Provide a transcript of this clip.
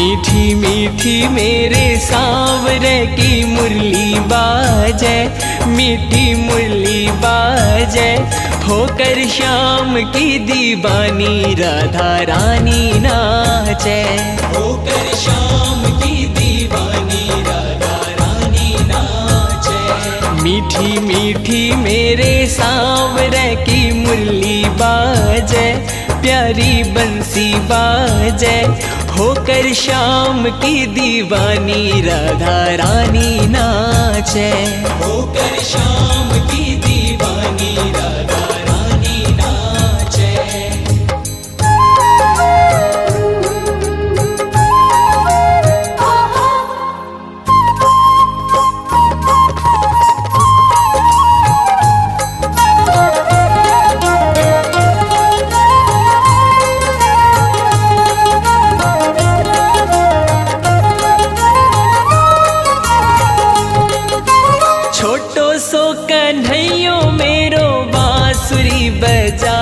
मीठी मीठी मेरे सांवरे की मुरली बाजे, मीठी मुरली बाजे, होकर श्याम की दीवानी राधा रानी नाचे, होकर श्याम की दीवानी राधा रानी नाचे। मीठी मीठी मेरे सांवरे की मुरली बाजे, प्यारी बंसी बाजे, होकर श्याम की दीवानी राधा रानी नाचे, होकर श्याम की दीवानी राधा रानी नाचे। छोटो सो कन्हैयो मेरो बांसुरी बजा,